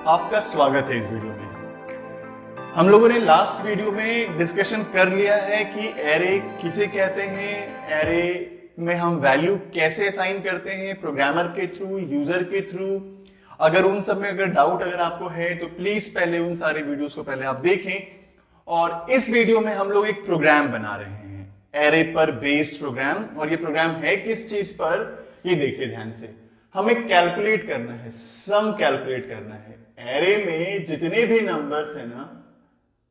आपका स्वागत है इस वीडियो में। हम लोगों ने लास्ट वीडियो में डिस्कशन कर लिया है कि एरे किसे कहते हैं, एरे में हम वैल्यू कैसे असाइन करते हैं, प्रोग्रामर के थ्रू, यूजर के थ्रू। अगर उन सब में अगर डाउट अगर आपको है तो प्लीज पहले उन सारे वीडियोस को पहले आप देखें। और इस वीडियो में हम लोग एक प्रोग्राम बना रहे हैं, एरे पर बेस्ड प्रोग्राम। और ये प्रोग्राम है किस चीज पर, ये देखिए ध्यान से। हमें कैलकुलेट करना है, सम कैलकुलेट करना है। एरे में जितने भी नंबर्स है ना,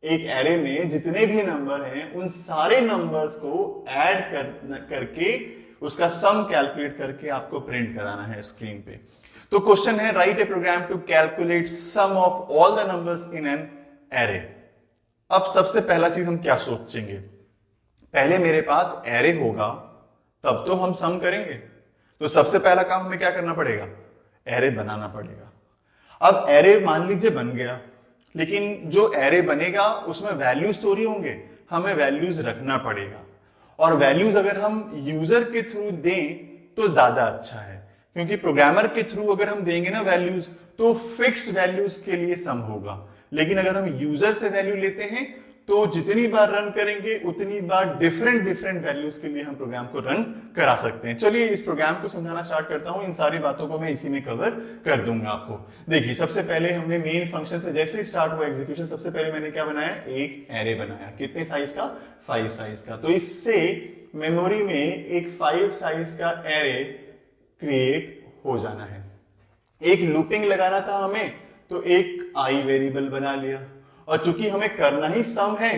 एक एरे में जितने भी नंबर हैं उन सारे नंबर्स को ऐड करके उसका सम कैलकुलेट करके आपको प्रिंट कराना है स्क्रीन पे। तो क्वेश्चन है, write a program to calculate sum of all the numbers in an array. अब सबसे पहला चीज हम क्या सोचेंगे, पहले मेरे पास एरे होगा तब तो हम सम करेंगे। तो सबसे पहला काम हमें क्या करना पड़ेगा, एरे बनाना पड़ेगा। अब एरे मान लीजिए बन गया, लेकिन जो एरे बनेगा उसमें वैल्यूज थोड़ी होंगे, हमें वैल्यूज रखना पड़ेगा। और वैल्यूज अगर हम यूजर के थ्रू दें तो ज्यादा अच्छा है, क्योंकि प्रोग्रामर के थ्रू अगर हम देंगे ना वैल्यूज तो फिक्स्ड वैल्यूज के लिए सम होगा। लेकिन अगर हम यूजर से वैल्यू लेते हैं तो जितनी बार रन करेंगे उतनी बार डिफरेंट वैल्यूज के लिए हम प्रोग्राम को रन करा सकते हैं। चलिए इस प्रोग्राम को समझाना स्टार्ट करता हूं। इन सारी बातों को मैं इसी में कवर कर दूंगा आपको। देखिए सबसे पहले हमने मेन फंक्शन से जैसे ही स्टार्ट हुआ एग्जीक्यूशन, सबसे पहले मैंने क्या बनाया, एक एरे बनाया। कितने साइज का, 5 साइज का। तो इससे मेमोरी में एक 5 साइज का एरे क्रिएट हो जाना है। एक लूपिंग लगाना था हमें, तो एक आई वेरिएबल बना लिया। और चूंकि हमें करना ही सम है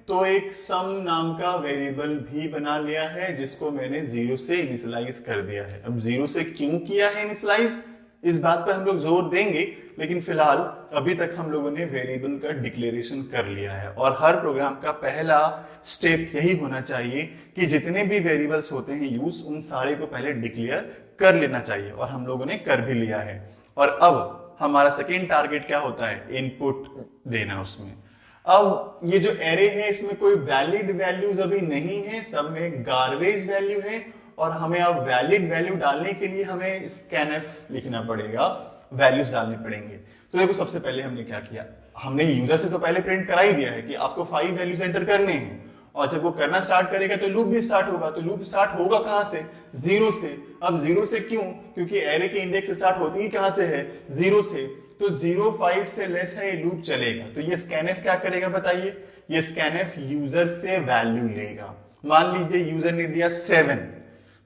तो एक सम नाम का वेरिएबल भी बना लिया है, जिसको मैंने 0 से इनिशियलाइज कर दिया है। अब 0 से क्यों किया है इनिशियलाइज, इस बात पर हम लोग जोर देंगे, लेकिन फिलहाल अभी तक हम लोगों ने वेरिएबल का डिक्लेरेशन कर लिया है। और हर प्रोग्राम का पहला स्टेप यही होना चाहिए कि जितने भी वेरिएबल्स होते हैं यूज, उन सारे को पहले डिक्लेयर कर लेना चाहिए। और हम लोगों ने कर भी लिया है। और अब हमारा सेकेंड टारगेट क्या होता है, इनपुट देना उसमें। अब ये जो एरे है इसमें कोई वैलिड वैल्यूज अभी नहीं है, सब में गार्बेज वैल्यू है। और हमें अब वैलिड वैल्यू डालने के लिए हमें स्कैनफ लिखना पड़ेगा, वैल्यूज डालनी पड़ेंगे। तो देखो सबसे पहले हमने क्या किया, हमने यूजर से तो पहले प्रिंट करा ही दिया है कि आपको 5 वैल्यूज एंटर करने हैं। और जब वो करना स्टार्ट करेगा तो लूप भी स्टार्ट होगा। तो लूप स्टार्ट होगा कहां से, 0 से। अब 0 से क्यों, क्योंकि एरे के इंडेक्स स्टार्ट होती ही कहां से है, 0 से। तो 0 5 से लेस है, लूप चलेगा। तो ये स्कैनफ क्या करेगा बताइए, ये स्कैनफ यूजर से वैल्यू लेगा। मान लीजिए यूजर ने दिया 7,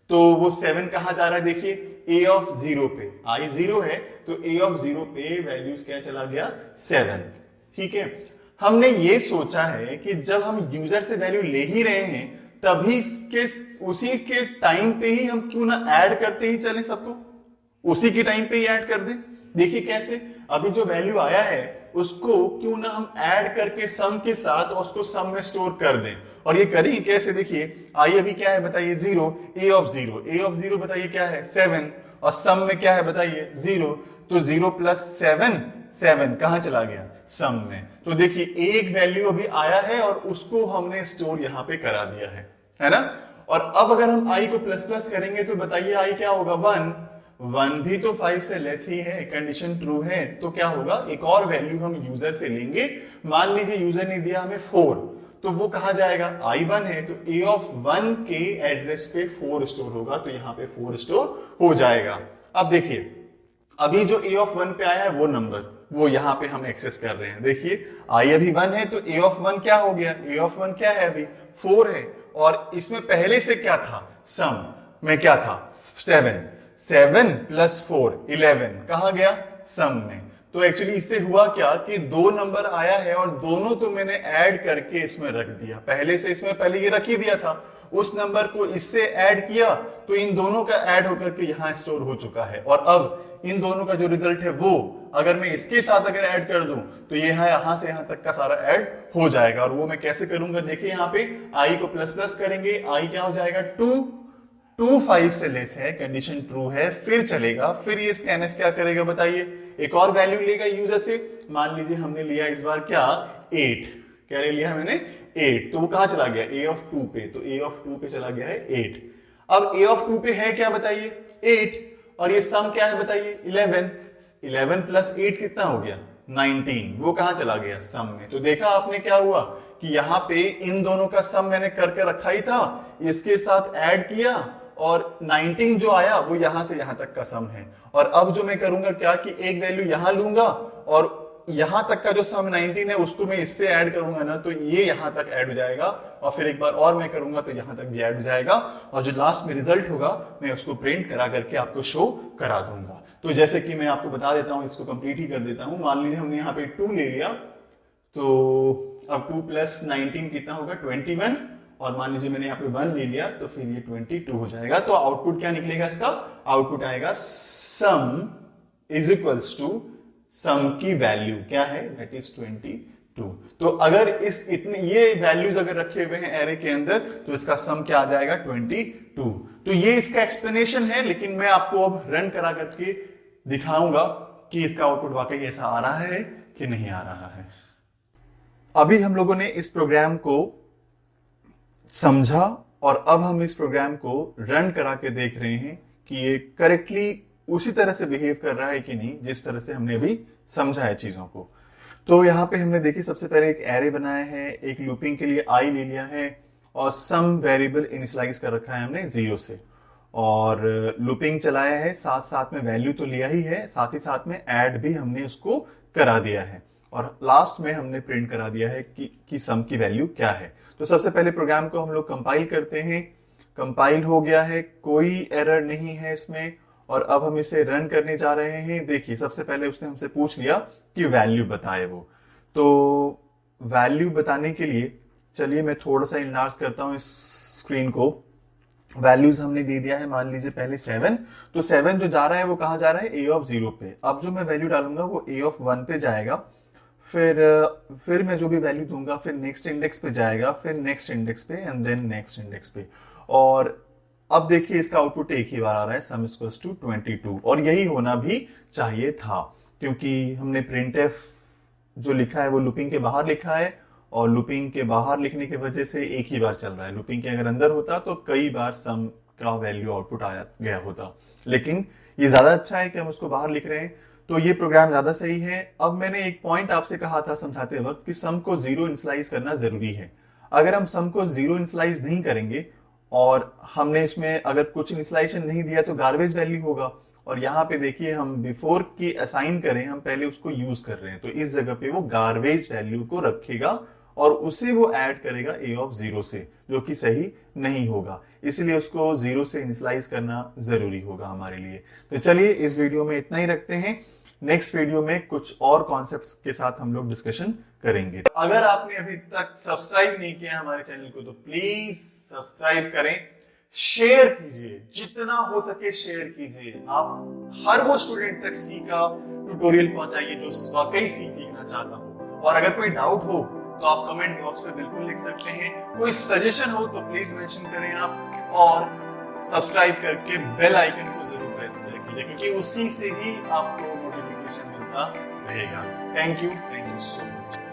तो वो 7 कहां जा रहा है, देखिए a ऑफ 0 पे, i 0 है तो a ऑफ 0 पे वैल्यूज क्या चला गया, 7। ठीक है, हमने ये सोचा है कि जब हम यूजर से वैल्यू ले ही रहे हैं तभी उसी के टाइम पे ही हम क्यों ना ऐड करते ही चले सबको, उसी के टाइम पे ही ऐड कर दें। देखिए कैसे, अभी जो वैल्यू आया है उसको क्यों ना हम ऐड करके सम के साथ और उसको सम में स्टोर कर दें। और ये करेंगे कैसे, देखिए आई अभी क्या है बताइए, 0, a ऑफ 0, a ऑफ 0 बताइए क्या है, 7। और सम में क्या है बताइए, 0। तो 0 प्लस 7, 7 कहां चला गया, सम में। तो देखिए एक वैल्यू अभी आया है और उसको हमने स्टोर यहां पे करा दिया है ना। और अब अगर हम i को प्लस प्लस करेंगे तो बताइए i क्या होगा, 1 भी तो 5 से लेस ही है, कंडीशन ट्रू है। तो क्या होगा, एक और वैल्यू हम यूजर से लेंगे। मान लीजिए यूजर ने दिया हमें 4, तो वो कहां जाएगा, i1 है तो a ऑफ 1 के एड्रेस पे 4 स्टोर होगा। तो यहां पे 4 स्टोर हो जाएगा। अब देखिए अभी जो a ऑफ 1 पे आया है वो नंबर, वो यहां पे हम एक्सेस कर रहे हैं। देखिए i अभी 1 है तो a ऑफ 1 क्या हो गया, a ऑफ 1 क्या है, अभी 4 है। और इसमें पहले से क्या था, सम में क्या था, 7 प्लस 4 11 कहां गया, सम में। तो एक्चुअली इससे हुआ क्या कि 2 नंबर आया है और दोनों तो मैंने ऐड करके इसमें रख दिया। पहले से इसमें पहले ये रख ही दिया था, उस नंबर को इससे ऐड किया तो इन दोनों का ऐड होकर के यहां स्टोर हो चुका है। और अब इन दोनों का जो रिजल्ट है वो अगर मैं इसके साथ अगर ऐड कर दूं तो ये यहां से यहां तक का सारा ऐड हो जाएगा। और वो मैं कैसे करूंगा, देखिए यहां पे i को प्लस प्लस करेंगे, i क्या हो जाएगा, 2 5 से लेस है, कंडीशन ट्रू है, फिर चलेगा। फिर ये स्कैनफ क्या करेगा बताइए, एक और वैल्यू लेगा यूजर से। मान लीजिए हमने लिया इस बार क्या, 8, क्या ले लिया मैंने, 8। तो वो कहां चला गया, a ऑफ 2 पे। तो a ऑफ 2 पे चला गया है 8। अब a ऑफ 2 पे है क्या बताइए, 8। और ये सम क्या है बताइए, 11 प्लस 8 कितना हो गया, 19, वो कहां चला गया? सम में। तो देखा आपने क्या हुआ कि यहाँ पे इन दोनों का सम मैंने करके रखा ही था, इसके साथ ऐड किया और 19 जो आया वो यहां से यहां तक का सम है। और अब जो मैं करूंगा क्या कि एक वैल्यू यहां लूंगा और यहां तक का जो सम 19 है उसको मैं इससे ऐड करूंगा ना, तो ये यहां तक ऐड हो जाएगा और फिर एक बार और मैं करूंगा तो यहां तक भी ऐड हो जाएगा और जो लास्ट में रिजल्ट होगा मैं उसको प्रिंट करा करके आपको शो करा दूंगा। तो जैसे कि मैं आपको बता देता हूं, इसको कंप्लीट ही कर देता हूं। मान लीजिए हमने यहाँ पे 2 ले लिया, तो अब 2 प्लस 19 कितना होगा? 21। और मान लीजिए मैंने यहाँ पे 1 ले लिया तो फिर ये 22 हो जाएगा। तो आउटपुट क्या निकलेगा इसका? आउटपुट आएगा सम इज इक्वल्स टू सम की वैल्यू क्या है? That is 22। तो अगर इस इतने ये वैल्यूज अगर रखे हुए हैं एरे के अंदर तो इसका सम क्या आ जाएगा? 22। तो ये इसका एक्सप्लेनेशन है, लेकिन मैं आपको अब रन करा करके दिखाऊंगा कि इसका आउटपुट वाकई ऐसा आ रहा है कि नहीं आ रहा है। अभी हम लोगों ने इस प्रोग्राम को समझा और अब हम इस प्रोग्राम को रन करा के देख रहे हैं कि ये करेक्टली उसी तरह से बिहेव कर रहा है कि नहीं जिस तरह से हमने अभी समझा है चीजों को। तो यहाँ पे हमने देखी सबसे पहले एक एरे बनाया है, एक लूपिंग के लिए आई ले लिया है और सम वेरिएबल इनिशियलाइज कर रखा है हमने 0 से और लूपिंग चलाया है, साथ साथ में वैल्यू तो लिया ही है, साथ ही साथ में ऐड भी हमने उसको करा दिया है और लास्ट में हमने प्रिंट करा दिया है कि सम की वैल्यू क्या है। तो सबसे पहले प्रोग्राम को हम लोग कंपाइल करते हैं। कंपाइल हो गया है, कोई एरर नहीं है इसमें और अब हम इसे रन करने जा रहे हैं। देखिए सबसे पहले उसने हमसे पूछ लिया कि वैल्यू बताए वो, तो वैल्यू बताने के लिए चलिए मैं थोड़ा सा इनलार्ज करता हूं इस स्क्रीन को। वैल्यूज हमने दे दिया है, मान लीजिए पहले 7, तो 7 जो जा रहा है वो कहां जा रहा है? a ऑफ 0 पे। अब जो मैं वैल्यू डालूंगा वो a ऑफ 1 पे जाएगा, फिर मैं जो भी वैल्यू दूंगा फिर नेक्स्ट इंडेक्स पे जाएगा, फिर नेक्स्ट इंडेक्स पे एंड देन नेक्स्ट इंडेक्स पे। और अब देखिए इसका आउटपुट एक ही बार आ रहा है, सम इक्वल्स टू 22 और यही होना भी चाहिए था क्योंकि हमने प्रिंटफ जो लिखा है वो लूपिंग के बाहर लिखा है और लूपिंग के बाहर लिखने की वजह से एक ही बार चल रहा है। लूपिंग के अगर अंदर होता तो कई बार सम का वैल्यू आउटपुट आया गया होता, लेकिन ये ज्यादा अच्छा है कि हम उसको बाहर लिख रहे हैं, तो ये प्रोग्राम ज्यादा सही है। अब मैंने एक पॉइंट आपसे कहा था समझाते वक्त कि सम को 0 इनिशियलाइज करना जरूरी है। अगर हम सम को 0 इनिशियलाइज नहीं करेंगे और हमने इसमें अगर कुछ इनिशियलाइजेशन नहीं दिया तो गार्बेज वैल्यू होगा। और यहाँ पे देखिए हम बिफोर की असाइन करें, हम पहले उसको यूज कर रहे हैं, तो इस जगह पे वो गार्बेज वैल्यू को रखेगा और उसे वो ऐड करेगा a ऑफ 0 से, जो कि सही नहीं होगा, इसलिए उसको 0 से इनिशियलाइज करना जरूरी होगा हमारे लिए। तो चलिए इस वीडियो में इतना ही रखते हैं, नेक्स्ट वीडियो में कुछ और कॉन्सेप्ट्स के साथ हम लोग डिस्कशन करेंगे। अगर आपने अभी तक सब्सक्राइब नहीं किया हमारे चैनल को तो प्लीज सब्सक्राइब करें, शेयर कीजिए, जितना हो सके शेयर कीजिए। आप हर वो स्टूडेंट तक सी का ट्यूटोरियल पहुंचाइए जो वाकई सी सीखना चाहता हो। और अगर कोई डाउट हो तो आप कमेंट बॉक्स में बिल्कुल लिख सकते हैं, कोई सजेशन हो तो प्लीज मेंशन करें आप, और सब्सक्राइब करके बेल आइकन को जरूर प्रेस कीजिए क्योंकि उसी से ही आपको नोटिफिकेशन मिलता रहेगा। Thank you so much.